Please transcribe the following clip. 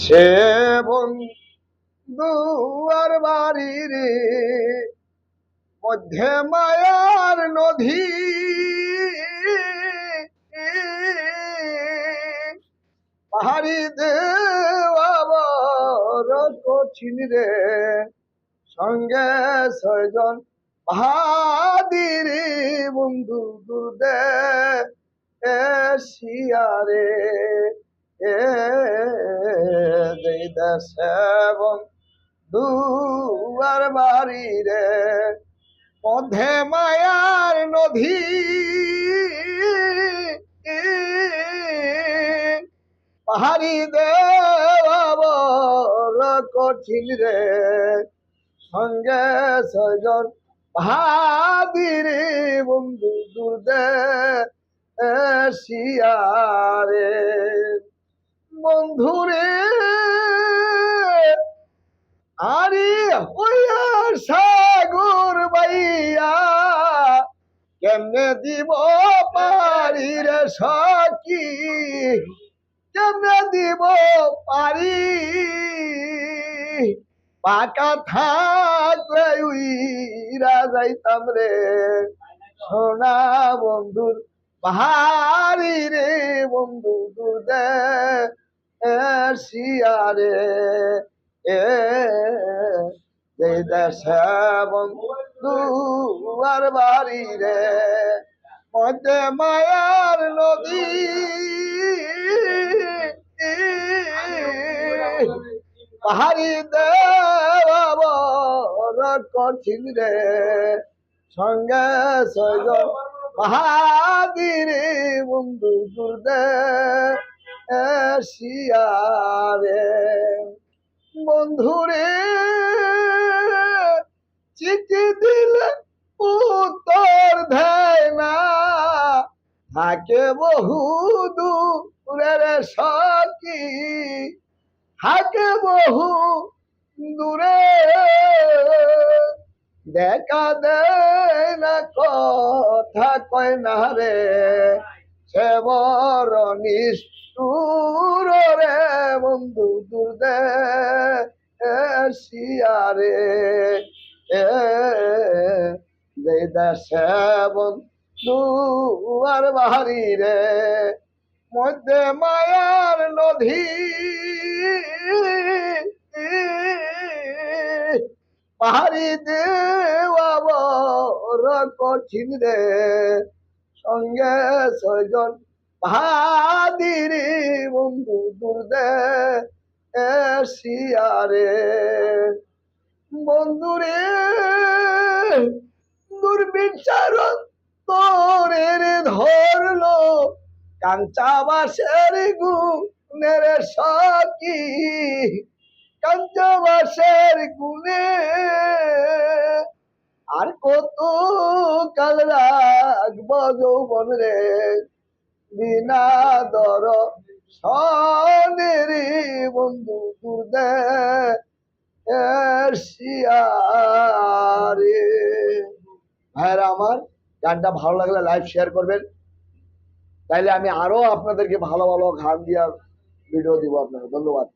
সে বন্ধু আর বাড়ির মধ্যে মায়ার নদী, পাহাড়ি দেওয়া বড় কঠিন রে, সঙ্গে ছয়জন বাহাদির বন্ধু দুর্দে শিয়ারে এ দেশে বন্ধু আর বাড়ি রে মধ্যে মায়ার নদী, পাহাড়ি দেওয়া কঠিন রে, সঙ্গে ছয়জন বাহাদির বন্ধু দুর্দে শিয়ারে বন্ধুরে আরে হইয়া সাগর বাইয়া কেমনে দিব পারি রে সখী, কেমনে দিব পারি, পাকা থাকলে উইরা যাইতাম রে সোনা বন্ধুর পাহাড়ি রে বন্ধু দুর্দে শিয়ারে এই দেশে বন্ধু আর বাড়ি রে মধ্যে মায়ার নদী, পাহাড়ি দেওয়া বড় কঠিন রে, সঙ্গে ছয়জন বাহাদির বন্ধু দুর্দে শিয়ারে বন্ধুরে চিঠি দিলে উত্তর দেয় না, থাকে বহু দূরের সখী, থাকে বহু দূরে, দেখা দেয় না কথা কয় না রে, সে বড় নিষ্ঠুর রে বন্ধু দুর্দে শিয়ারে দেশে বন্ধু আর বাহারি রে মধ্যে মায়ার নদী, পাহাড়ি দেওয়া বড় কঠিন রে, সঙ্গে ছয়জন বাহাদির বন্ধু দুর্দে শিয়ারে বন্ধুরে দুর্বিচারণ তোরের ধরলো কাঞ্চা বাসের গুণের সখী, কাঞ্চা বাসের গুণে আর কত কাল রাখব যৌবন রে, বিনা দর সনের বন্ধু দুর্দে শিয়ারে। ভাইরা আমার, গানটা ভালো লাগলে লাইভ শেয়ার করবেন, তাইলে আমি আরো আপনাদেরকে ভালো ভালো গান দিয়ে ভিডিও দিব আপনাকে। ধন্যবাদ।